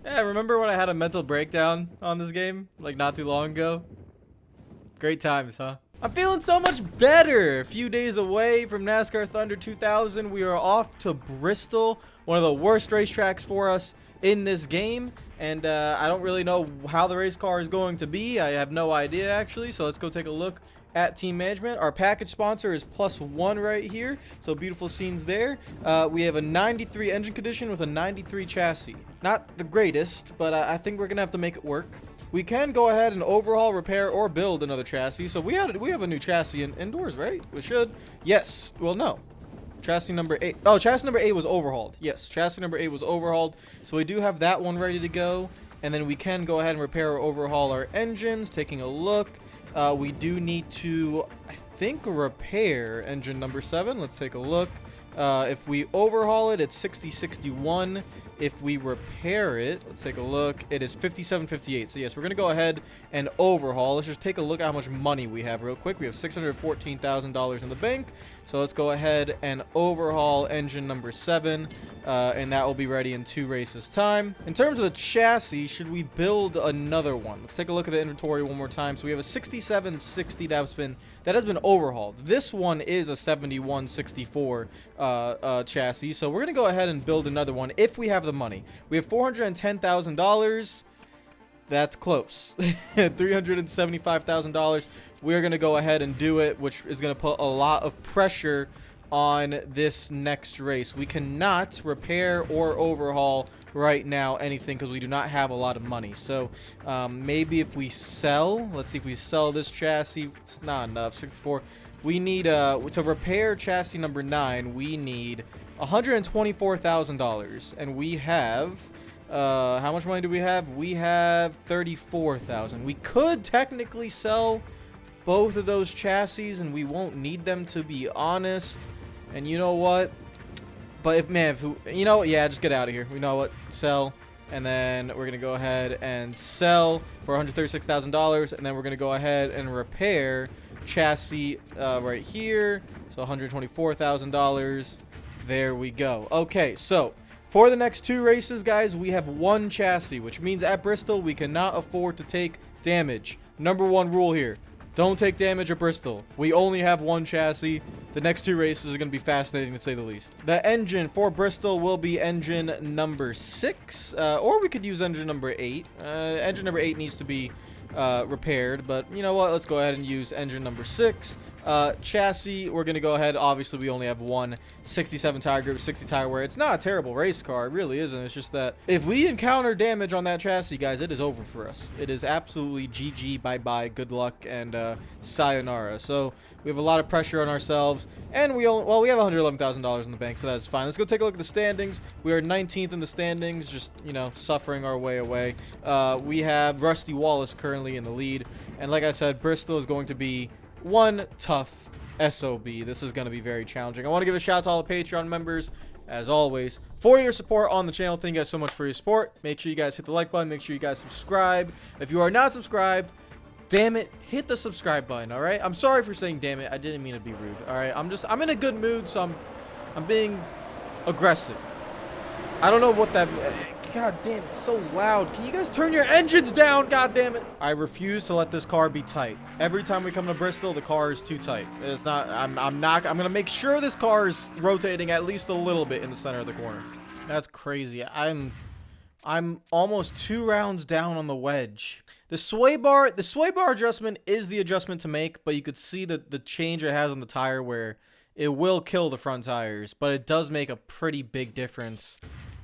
Yeah, remember when I had a mental breakdown on this game? Like, not too long ago? Great times, huh? I'm feeling so much better. A few days away from NASCAR Thunder 2000. We are off to Bristol, one of the worst racetracks for us in this game. And I don't really know how the race car is going to be. I have no idea, actually. So let's go take a look at team management. Our package sponsor is +1 right here. So beautiful scenes there. We have a 93 engine condition with a 93 chassis. Not the greatest, but I think we're going to have to make it work. We can go ahead and overhaul, repair, or build another chassis. So we have a new chassis indoors, right? We should. Yes. Well, no. Chassis number 8. Oh, chassis number 8 was overhauled. Yes, chassis number 8 was overhauled. So we do have that one ready to go. And then we can go ahead and repair or overhaul our engines. Taking a look. We do need to, I think, repair engine number 7. Let's take a look. If we overhaul it, it's 6061. If we repair it, let's take a look. It is 5758. So yes, we're gonna go ahead and overhaul. Let's just take a look at how much money we have real quick. We have $614,000 in the bank. So let's go ahead and overhaul engine number 7, and that will be ready in 2 races time. In terms of the chassis, should we build another one? Let's take a look at the inventory one more time. So we have a 6760 that has been overhauled. This one is a 7164 chassis. So we're gonna go ahead and build another one if we have the money. We have $410,000. That's close. $375,000. We're going to go ahead and do it, which is going to put a lot of pressure on this next race. We cannot repair or overhaul right now anything because we do not have a lot of money. So maybe if we sell, let's see if we sell this chassis. It's not enough. 64. We need to repair chassis number 9. We need $124,000, and we have how much money do we have? We have 34,000. We could technically sell both of those chassis, and we won't need them, to be honest. And you know what? But if you know what? Yeah, just get out of here. You know what? Sell. And then we're going to go ahead and sell for $136,000. And then we're going to go ahead and repair chassis right here. So $124,000. There we go. Okay, so for the next 2 races, guys, we have 1 chassis, which means at Bristol, we cannot afford to take damage. Number 1 rule here. Don't take damage at Bristol. We only have 1 chassis. The next 2 races are going to be fascinating, to say the least. The engine for Bristol will be engine number 6, or we could use engine number 8. Engine number 8 needs to be repaired, but you know what? Let's go ahead and use engine number 6. Chassis, we're going to go ahead. Obviously, we only have 1 67 tire group, 60 tire wear. It's not a terrible race car. It really isn't. It's just that if we encounter damage on that chassis, guys, it is over for us. It is absolutely GG, bye-bye, good luck, and sayonara. So we have a lot of pressure on ourselves, and we have $111,000 in the bank, so that's fine. Let's go take a look at the standings. We are 19th in the standings, just, you know, suffering our way away. We have Rusty Wallace currently in the lead, and like I said, Bristol is going to be one tough SOB. This is going to be very challenging. I want to give a shout out to all the Patreon members, as always, for your support on the channel. Thank you guys so much for your support. Make sure you guys hit the like button. Make sure you guys subscribe. If you are not subscribed, damn it, hit the subscribe button, all right? I'm sorry for saying damn it. I didn't mean to be rude, all right? I'm in a good mood, so I'm being aggressive. I don't know what that... God damn, it's so loud. Can you guys turn your engines down? God damn it. I refuse to let this car be tight. Every time we come to Bristol, the car is too tight. It's not, I'm going to make sure this car is rotating at least a little bit in the center of the corner. That's crazy. I'm almost 2 rounds down on the wedge. The sway bar adjustment is the adjustment to make, but you could see the change it has on the tire where it will kill the front tires, but it does make a pretty big difference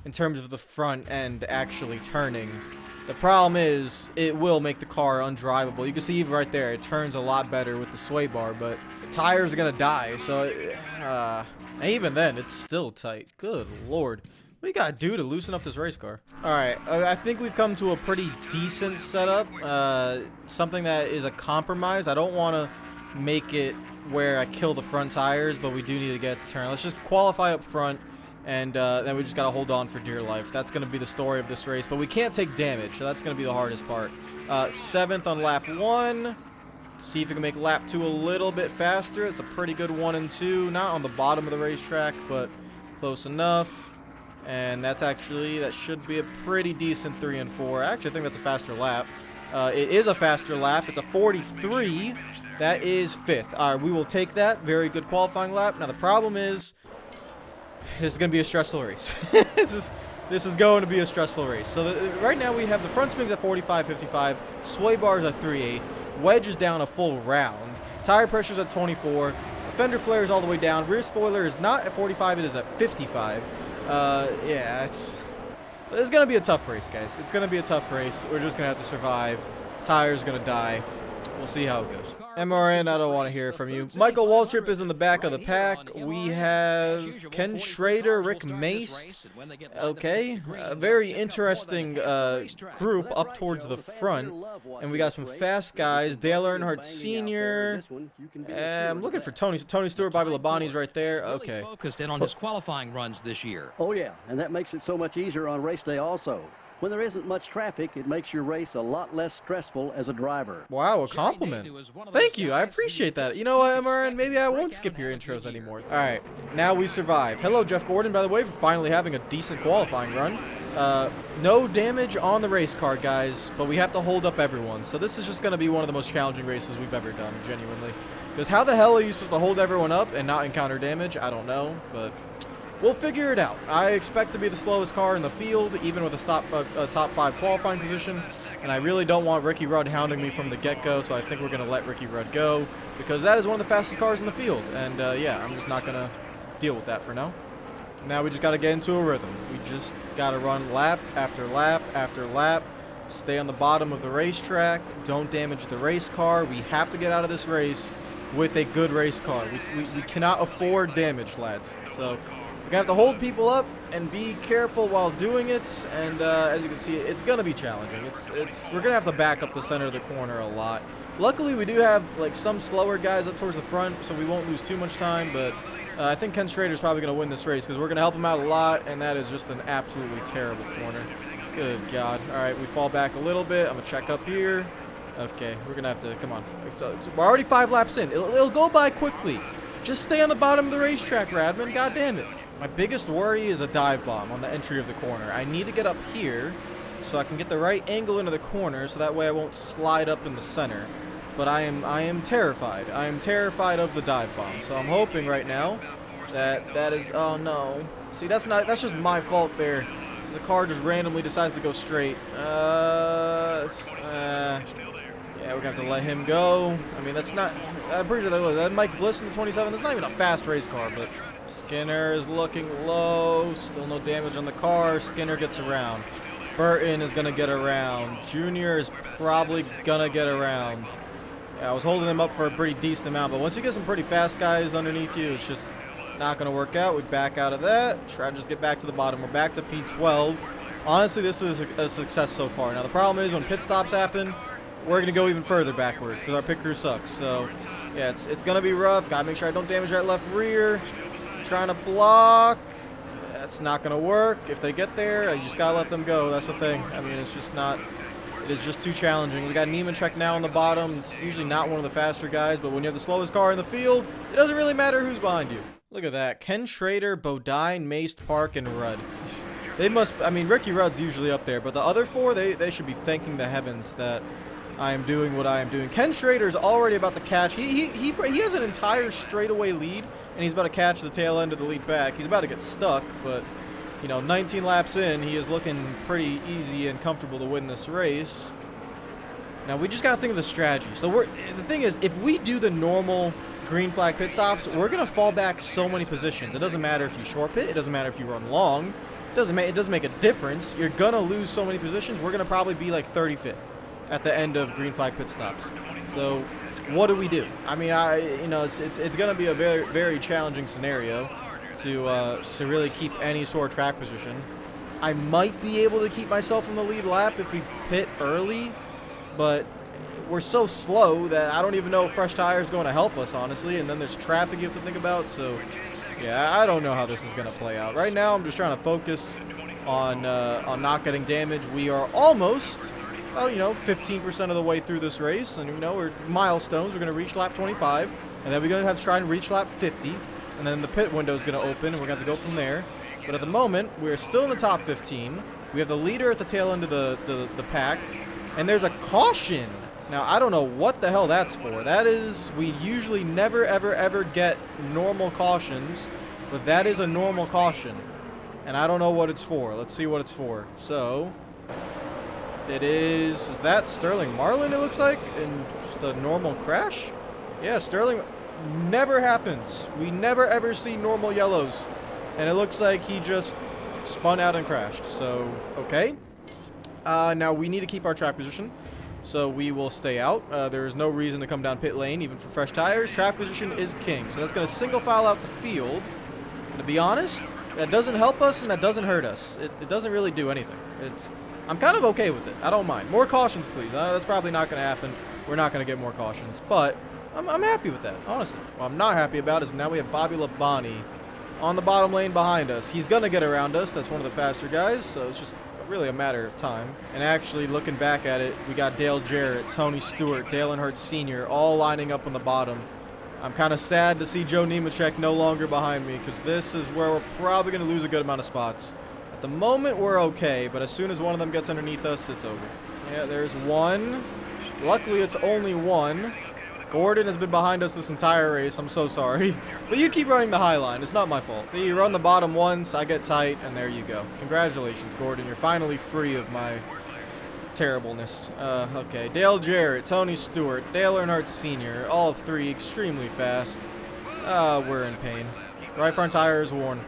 in terms of the front end actually turning. The problem is it will make the car undrivable. You can see right there, it turns a lot better with the sway bar, but the tires are gonna die. So and even then, it's still tight. Good lord. What do you gotta do to loosen up this race car? Alright, I think we've come to a pretty decent setup. Something that is a compromise. I don't want to make it where I kill the front tires, but we do need to get it to turn. Let's just qualify up front, and then we just gotta hold on for dear life. That's gonna be the story of this race, but we can't take damage, so that's gonna be the hardest part. 7th on lap 1. See if we can make lap 2 a little bit faster. It's a pretty good 1 and 2. Not on the bottom of the racetrack, but close enough. And that should be a pretty decent 3 and 4. Actually, I think that's a faster lap. It is a faster lap. It's a 43. That is 5th. All right, we will take that. Very good qualifying lap. Now, the problem is, this is going to be a stressful race. This is going to be a stressful race. So right now we have the front springs at 45-55, sway bars at 3/8, wedge is down a full round, tire pressure is at 24, fender flare is all the way down, rear spoiler is not at 45, it is at 55. Yeah, it's going to be a tough race, guys. It's going to be a tough race. We're just going to have to survive. Tire's going to die. We'll see how it goes. MRN, I don't want to hear from you. Michael Waltrip is in the back of the pack. We have Ken Schrader, Rick Mace. Okay, a very interesting group up towards the front. And we got some fast guys. Dale Earnhardt Sr. I'm looking for Tony Stewart, Bobby Labonte's right there. Okay. Focused in on his qualifying runs this year. Oh, yeah, and that makes it so much easier on race day also. When there isn't much traffic, it makes your race a lot less stressful as a driver. Wow, a compliment. Thank you. I appreciate that. You know what, MRN? Maybe I won't skip your intros anymore. All right, now we survive. Hello, Jeff Gordon, by the way, for finally having a decent qualifying run. No damage on the race car, guys, but we have to hold up everyone. So this is just going to be one of the most challenging races we've ever done, genuinely. Because how the hell are you supposed to hold everyone up and not encounter damage? I don't know, but we'll figure it out. I expect to be the slowest car in the field, even with a top 5 qualifying position. And I really don't want Ricky Rudd hounding me from the get-go, so I think we're going to let Ricky Rudd go, because that is one of the fastest cars in the field. And, yeah, I'm just not going to deal with that for now. Now we just got to get into a rhythm. We just got to run lap after lap after lap, stay on the bottom of the racetrack, don't damage the race car. We have to get out of this race with a good race car. We cannot afford damage, lads. So we're going to have to hold people up and be careful while doing it. And as you can see, it's going to be challenging. We're going to have to back up the center of the corner a lot. Luckily, we do have like some slower guys up towards the front, so we won't lose too much time. But I think Ken Schrader's probably going to win this race because we're going to help him out a lot, and that is just an absolutely terrible corner. Good God. All right, we fall back a little bit. I'm going to check up here. Okay, we're going to have to, come on. We're already 5 laps in. It'll go by quickly. Just stay on the bottom of the racetrack, Radman. God damn it. My biggest worry is a dive bomb on the entry of the corner. I need to get up here so I can get the right angle into the corner so that way I won't slide up in the center. But I am terrified. I am terrified of the dive bomb. So I'm hoping right now that is, oh no. See, that's just my fault there. The car just randomly decides to go straight. Yeah, we're going to have to let him go. I mean, that's not, I'm pretty sure that Mike Bliss in the 27. That's not even a fast race car, but Skinner is looking low. Still no damage on the car. Skinner gets around. Burton is going to get around. Junior is probably going to get around. Yeah, I was holding him up for a pretty decent amount, but once you get some pretty fast guys underneath you, it's just not going to work out. We back out of that. Try to just get back to the bottom. We're back to P12. Honestly, this is a success so far. Now, the problem is when pit stops happen, we're going to go even further backwards because our pit crew sucks. So, yeah, it's going to be rough. Got to make sure I don't damage that left rear. Trying to block. That's not going to work. If they get there, you just got to let them go. That's the thing. I mean, it's just not, it is just too challenging. We got Niemann-Trek now on the bottom. It's usually not one of the faster guys, but when you have the slowest car in the field, it doesn't really matter who's behind you. Look at that. Ken Schrader, Bodine, Mace, Park, and Rudd. They must, I mean, Ricky Rudd's usually up there, but the other 4, they should be thanking the heavens that I am doing what I am doing. Ken Schrader's already about to catch. He has an entire straightaway lead, and he's about to catch the tail end of the lead back. He's about to get stuck, but, you know, 19 laps in, he is looking pretty easy and comfortable to win this race. Now, we just got to think of the strategy. So, the thing is, if we do the normal green flag pit stops, we're going to fall back so many positions. It doesn't matter if you short pit. It doesn't matter if you run long. It doesn't make a difference. You're going to lose so many positions. We're going to probably be like 35th at the end of green flag pit stops. So what do we do? I mean, you know, it's going to be a very, very challenging scenario to really keep any sort of track position. I might be able to keep myself in the lead lap if we pit early, but we're so slow that I don't even know if fresh tires is going to help us, honestly. And then there's traffic you have to think about. So yeah, I don't know how this is going to play out. Right now, I'm just trying to focus on not getting damage. We are almost, well, you know, 15% of the way through this race, and you know, we're milestones. We're going to reach lap 25, and then we're going to have to try and reach lap 50, and then the pit window is going to open, and we're going to have to go from there. But at the moment, we're still in the top 15. We have the leader at the tail end of the pack. And there's a caution. Now, I don't know what the hell that's for. That is, we usually never, ever, ever get normal cautions. But that is a normal caution. And I don't know what it's for. Let's see what it's for. So, it is that Sterling Marlin, it looks like? In just a normal crash? Yeah, Sterling never happens. We never, ever see normal yellows. And it looks like he just spun out and crashed. So, okay. Now, we need to keep our track position. So we will stay out. There is no reason to come down pit lane, even for fresh tires. Track position is king. So that's going to single file out the field. And to be honest, that doesn't help us and that doesn't hurt us. It doesn't really do anything. I'm kind of okay with it. I don't mind. More cautions, please. That's probably not going to happen. We're not going to get more cautions. But I'm happy with that, honestly. What I'm not happy about is now we have Bobby Labonte on the bottom lane behind us. He's going to get around us. That's one of the faster guys. So it's just really a matter of time. And actually, looking back at it, we got Dale Jarrett, Tony Stewart, Dale Earnhardt Sr. all lining up on the bottom. I'm kind of sad to see Joe Nemechek no longer behind me, because this is where we're probably going to lose a good amount of spots. At the moment, we're okay, but as soon as one of them gets underneath us, it's over. Yeah, there's one. Luckily, it's only one. Gordon has been behind us this entire race. I'm so sorry. But you keep running the high line. It's not my fault. See, you run the bottom once, I get tight, and there you go. Congratulations, Gordon. You're finally free of my terribleness. Okay. Dale Jarrett, Tony Stewart, Dale Earnhardt Sr., all three extremely fast. We're in pain. Right front tire is worn.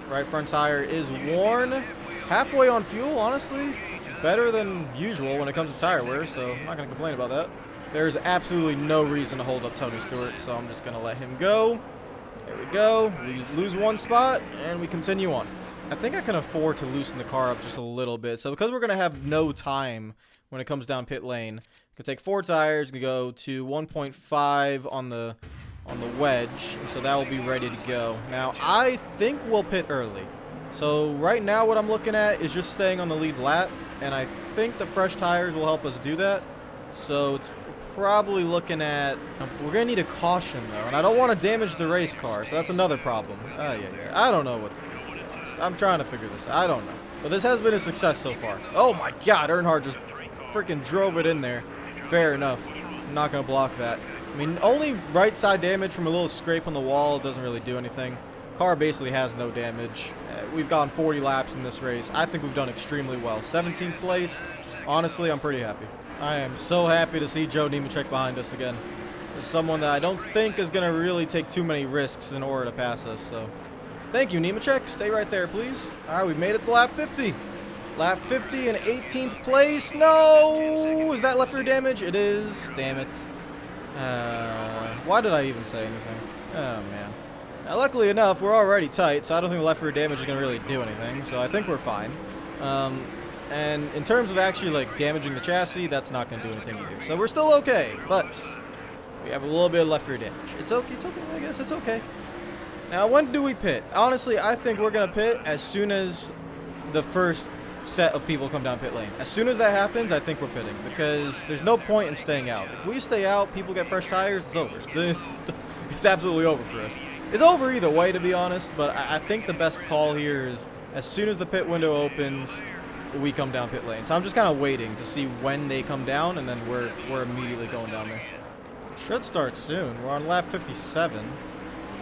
Right front tire is worn. Halfway on fuel, honestly. Better than usual when it comes to tire wear, so I'm not going to complain about that. There's absolutely no reason to hold up Tony Stewart, so I'm just going to let him go. There we go. We lose one spot, and we continue on. I think I can afford to loosen the car up just a little bit. So because we're going to have no time when it comes down pit lane, I can take 4 tires, go to 1.5 on the wedge, and so that will be ready to go. Now, I think we'll pit early. So right now what I'm looking at is just staying on the lead lap, and I think the fresh tires will help us do that. So it's probably looking at, we're gonna need a caution though, and I don't want to damage the race car, so that's another problem. Yeah, I don't know what to do, to be honest. I'm trying to figure this out. I don't know, but this has been a success so far. Oh my god, Earnhardt just freaking drove it in there. Fair enough. I'm not gonna block that. I mean, only right side damage from a little scrape on the wall. It doesn't really do anything. Car basically has no damage. We've gone 40 laps in this race. I think we've done extremely well. 17th place. Honestly, I'm pretty happy. I am so happy to see Joe Nemechek behind us again. There's someone that I don't think is going to really take too many risks in order to pass us. So, thank you, Nemechek. Stay right there, please. All right, we made it to lap 50. Lap 50 in 18th place. No! Is that left rear damage? It is. Damn it. Why did I even say anything? Oh, man. Now, luckily enough, we're already tight, so I don't think the left rear damage is going to really do anything. So I think we're fine. And in terms of actually, like, damaging the chassis, that's not going to do anything either. So we're still okay, but we have a little bit of left rear damage. It's okay, I guess it's okay. Now, when do we pit? Honestly, I think we're going to pit as soon as the first set of people come down pit lane. As soon as that happens, I think we're pitting, because there's no point in staying out. If we stay out, people get fresh tires, it's over. It's absolutely over for us. It's over either way, to be honest, but I think the best call here is as soon as the pit window opens, we come down pit lane. So I'm just kind of waiting to see when they come down, and then we're immediately going down there. Should start soon. We're on lap 57.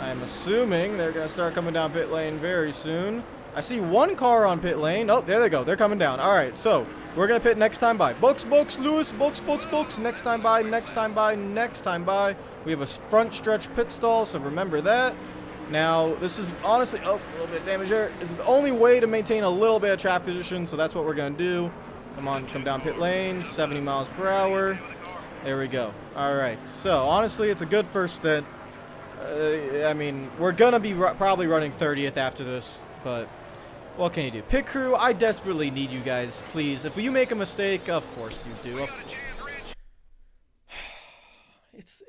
I'm assuming they're going to start coming down pit lane very soon. I see one car on pit lane. Oh, there they go. They're coming down. All right, so we're going to pit next time by. Books, Lewis. Books. Next time by. We have a front stretch pit stall, so remember that. Now, this is honestly, a little bit of damage there. This is the only way to maintain a little bit of track position, so that's what we're going to do. Come on, come down pit lane, 70 miles per hour. There we go. All right, so honestly, it's a good first stint. I mean, we're going to be probably running 30th after this, but what can you do? Pit crew, I desperately need you guys, please. If you make a mistake, of course you do.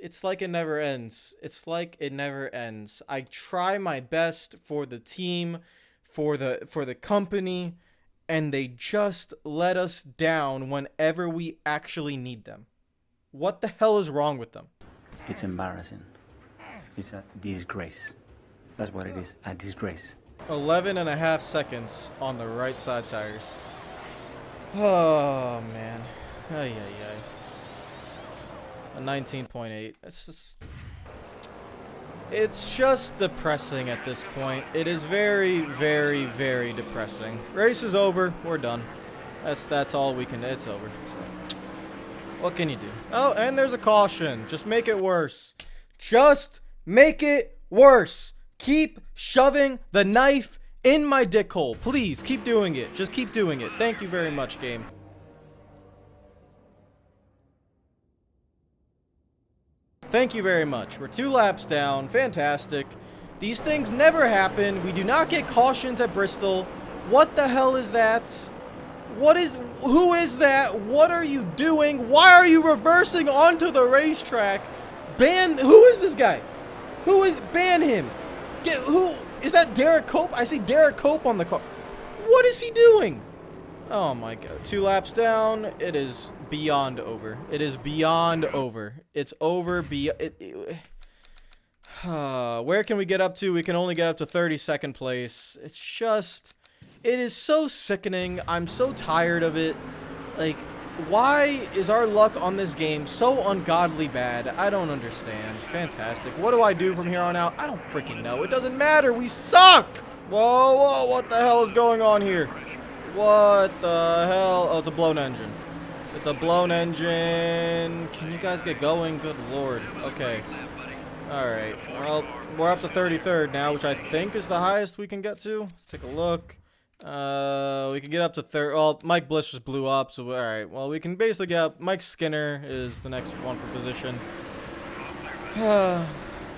It's like it never ends. It's like it never ends. I try my best for the team, for the company, and they just let us down whenever we actually need them. What the hell is wrong with them? It's embarrassing. It's a disgrace. That's what it is, a disgrace. 11.5 seconds on the right side tires. Oh, man. Ay, ay, ay. A 19.8. It's just depressing at this point. It is very, very, very depressing. Race is over. We're done. That's all we can. It's over. So, what can you do? Oh, and there's a caution. Just make it worse. Just make it worse. Keep shoving the knife in my dick hole. Please, keep doing it. Just keep doing it. Thank you very much, game. Thank you very much. We're 2 laps down. Fantastic. These things never happen. We do not get cautions at Bristol. What the hell is that? Who is that? What are you doing? Why are you reversing onto the racetrack? Who is this guy? Ban him. Who is that? Derek Cope? I see Derek Cope on the car. What is he doing? Oh my god. 2 laps down. It is beyond over. It is beyond over. It's over. Where can we get up to? We can only get up to 32nd place. It's just... It is so sickening. I'm so tired of it. Like, why is our luck on this game so ungodly bad? I don't understand. Fantastic. What do I do from here on out? I don't freaking know. It doesn't matter. We suck! Whoa, whoa, what the hell is going on here? What the hell? Oh, it's a blown engine. It's a blown engine. Can you guys get going? Good lord. Okay. Alright. Well, we're up to 33rd now, which I think is the highest we can get to. Let's take a look. We can get up to third. Well, Mike Bliss just blew up, so alright. Well, we can basically get up. Mike Skinner is the next one for position.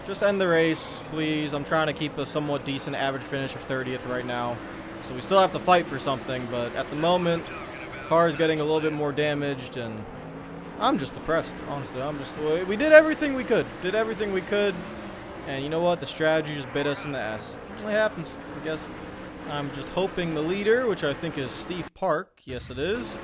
Just end the race, please. I'm trying to keep a somewhat decent average finish of 30th right now. So we still have to fight for something, but at the moment, the car is getting a little bit more damaged, and I'm just depressed, honestly. We did everything we could. And you know what? The strategy just bit us in the ass. It happens, I guess. I'm just hoping the leader, which I think is Steve Park, yes it is,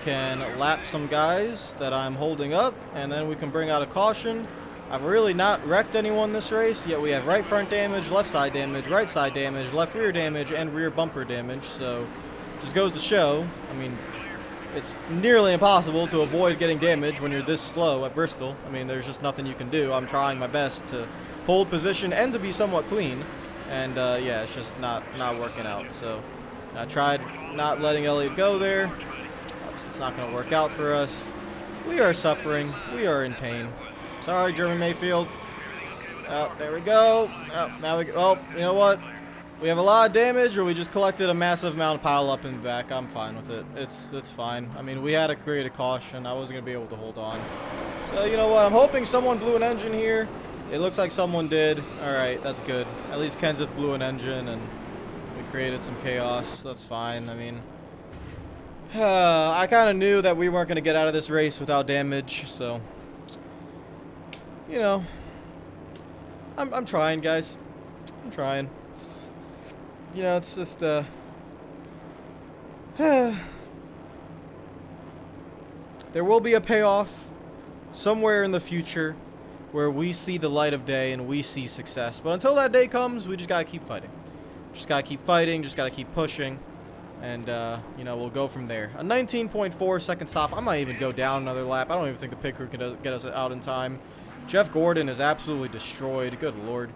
can lap some guys that I'm holding up, and then we can bring out a caution. I've really not wrecked anyone this race, yet we have right front damage, left side damage, right side damage, left rear damage, and rear bumper damage, so just goes to show, I mean, it's nearly impossible to avoid getting damage when you're this slow at Bristol. I mean, there's just nothing you can do. I'm trying my best to hold position and to be somewhat clean. And, yeah, it's just not working out. So, I tried not letting Elliott go there. Obviously, it's not going to work out for us. We are suffering. We are in pain. Sorry, Jeremy Mayfield. Oh, there we go. Oh, now we go. Oh, you know what? We have a lot of damage, or we just collected a massive amount of pile up in the back. I'm fine with it. It's fine. I mean, we had to create a caution. I wasn't going to be able to hold on. So, you know what? I'm hoping someone blew an engine here. It looks like someone did. Alright, that's good. At least Kenseth blew an engine, and we created some chaos. That's fine. I mean, I kind of knew that we weren't going to get out of this race without damage, so, you know, I'm trying, guys. I'm trying. You know, it's just, there will be a payoff somewhere in the future where we see the light of day and we see success. But until that day comes, we just gotta keep fighting. Just gotta keep fighting, just gotta keep pushing. And, you know, we'll go from there. A 19.4 second stop. I might even go down another lap. I don't even think the pit crew can get us out in time. Jeff Gordon is absolutely destroyed. Good lord.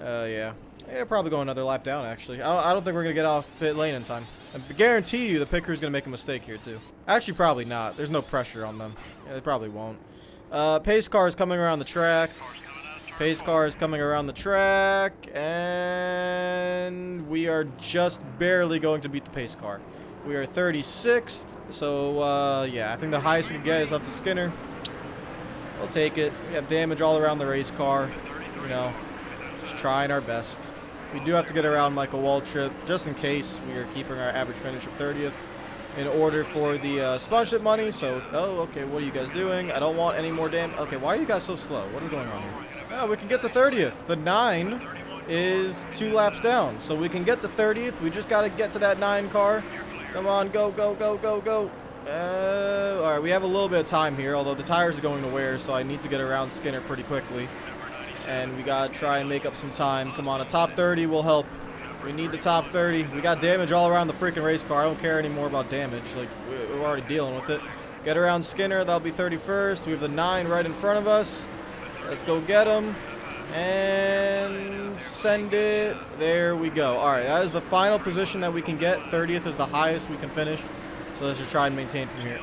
Yeah. Yeah, probably go another lap down, actually. I don't think we're going to get off pit lane in time. I guarantee you the pit crew's going to make a mistake here, too. Actually, probably not. There's no pressure on them. Yeah, they probably won't. Pace car is coming around the track. Pace car is coming around the track. And we are just barely going to beat the pace car. We are 36th. So, yeah, I think the highest we can get is up to Skinner. We'll take it. We have damage all around the race car. You know, just trying our best. We do have to get around Michael Waltrip, just in case we are keeping our average finish of 30th in order for the sponsorship money. So, oh, okay, what are you guys doing? I don't want any more damage. Okay, why are you guys so slow? What is going on here? Oh, we can get to 30th. The 9 is 2 laps down. So we can get to 30th. We just got to get to that 9 car. Come on, go, go, go, go, go. All right, we have a little bit of time here, although the tires are going to wear, so I need to get around Skinner pretty quickly. And we got to try and make up some time. Come on, a top 30 will help. We need the top 30. We got damage all around the freaking race car. I don't care anymore about damage. Like, we're already dealing with it. Get around Skinner. That'll be 31st. We have the 9 right in front of us. Let's go get him. And send it. There we go. All right, that is the final position that we can get. 30th is the highest we can finish. So let's just try and maintain from here.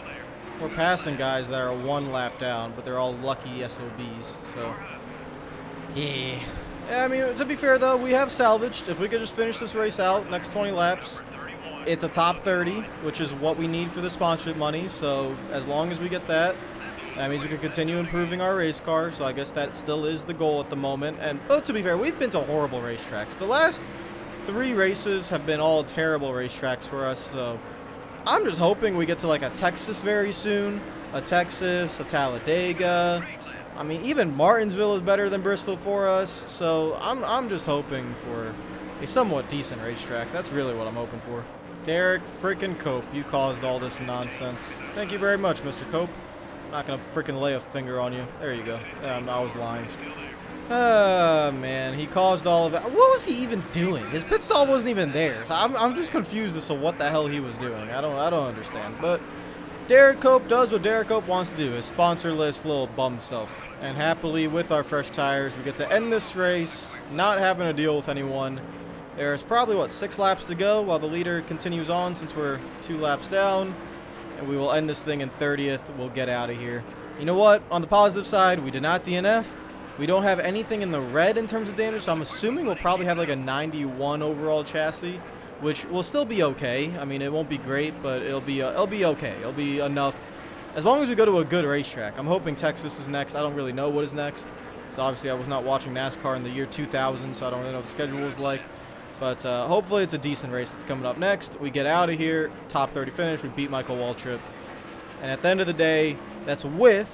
We're passing guys that are 1 lap down, but they're all lucky SOBs. So, yeah. I mean, to be fair, though, we have salvaged. If we could just finish this race out, next 20 laps, it's a top 30, which is what we need for the sponsorship money. So as long as we get that, that means we can continue improving our race car. So I guess that still is the goal at the moment. But to be fair, we've been to horrible racetracks. The last 3 races have been all terrible racetracks for us. So I'm just hoping we get to like a Texas very soon. A Texas, a Talladega. I mean, even Martinsville is better than Bristol for us. So I'm just hoping for a somewhat decent racetrack. That's really what I'm hoping for. Derek freaking Cope, you caused all this nonsense. Thank you very much, Mr. Cope. I'm not going to freaking lay a finger on you. There you go. I was lying. Man, he caused all of it. What was he even doing? His pit stall wasn't even there. So I'm just confused as to what the hell he was doing. I don't understand. But Derek Cope does what Derek Cope wants to do, his sponsorless little bum self. And happily, with our fresh tires, we get to end this race, not having to deal with anyone. There's probably, what, 6 laps to go while the leader continues on since we're 2 laps down. And we will end this thing in 30th. We'll get out of here. You know what? On the positive side, we did not DNF. We don't have anything in the red in terms of damage, so I'm assuming we'll probably have like a 91 overall chassis, which will still be okay. I mean, it won't be great, but it'll be okay. It'll be enough as long as we go to a good racetrack. I'm hoping Texas is next. I don't really know what is next. So obviously I was not watching NASCAR in the year 2000, so I don't really know what the schedule was like. But hopefully it's a decent race that's coming up next. We get out of here, top 30 finish. We beat Michael Waltrip. And at the end of the day, that's with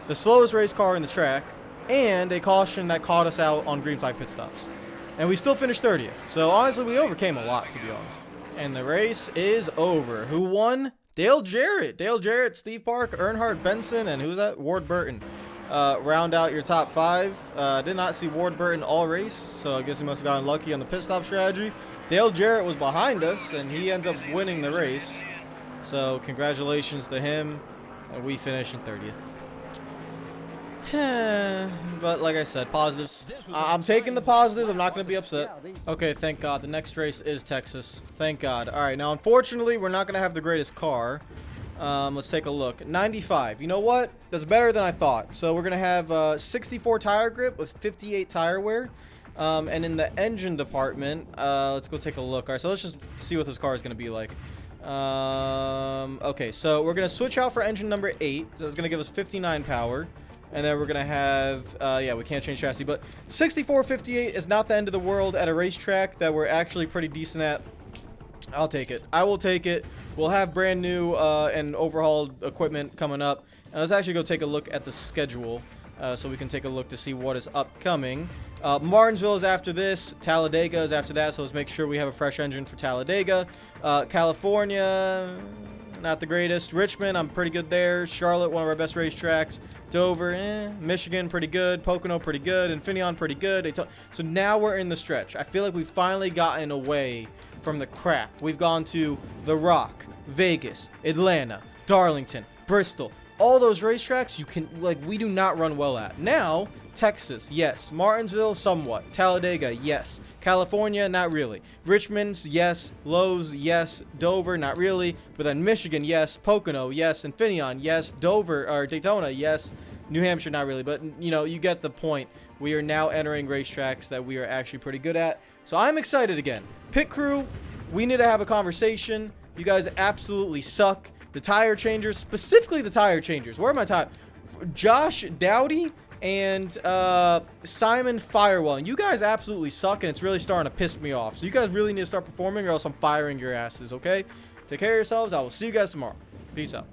the slowest race car in the track and a caution that caught us out on green flag pit stops. And we still finished 30th. So honestly, we overcame a lot, to be honest. And the race is over. Who won? Dale Jarrett. Dale Jarrett, Steve Park, Earnhardt Benson, and who's that? Ward Burton. Round out your top 5. Did not see Ward Burton all race, so I guess he must have gotten lucky on the pit stop strategy. Dale Jarrett was behind us, and he ends up winning the race. So congratulations to him, and we finish in 30th. But like I said, positives. I'm taking the positives. I'm not going to be upset. Okay, thank God. The next race is Texas. Thank God. All right, now unfortunately, we're not going to have the greatest car. Let's take a look. 95. You know what? That's better than I thought. So we're going to have 64 tire grip with 58 tire wear. And in the engine department, let's go take a look. All right, so let's just see what this car is going to be like. Okay, so we're going to switch out for engine number 8. So it's going to give us 59 power. And then we're going to have, yeah, we can't change chassis. But 64-58 is not the end of the world at a racetrack that we're actually pretty decent at. I'll take it. I will take it. We'll have brand new and overhauled equipment coming up. And let's actually go take a look at the schedule so we can take a look to see what is upcoming. Martinsville is after this. Talladega is after that, so let's make sure we have a fresh engine for Talladega. California, not the greatest. Richmond, I'm pretty good there. Charlotte, one of our best racetracks. Dover, Michigan, pretty good. Pocono, pretty good. Infineon, pretty good. So now we're in the stretch. I feel like we've finally gotten away from the crap. We've gone to The Rock, Vegas, Atlanta, Darlington, Bristol. All those racetracks we do not run well at. Now, Texas, yes. Martinsville, somewhat. Talladega, yes. California, not really. Richmond's, yes. Lowe's, yes. Dover, not really. But then Michigan, yes. Pocono, yes. Infineon, yes. Dover, or Daytona, yes. New Hampshire, not really. But, you know, you get the point. We are now entering racetracks that we are actually pretty good at. So I'm excited again. Pit crew, we need to have a conversation. You guys absolutely suck. The tire changers, specifically the tire changers. Where are my tires? Josh Dowdy and Simon Firewell. And you guys absolutely suck, and it's really starting to piss me off. So you guys really need to start performing, or else I'm firing your asses, okay? Take care of yourselves. I will see you guys tomorrow. Peace out.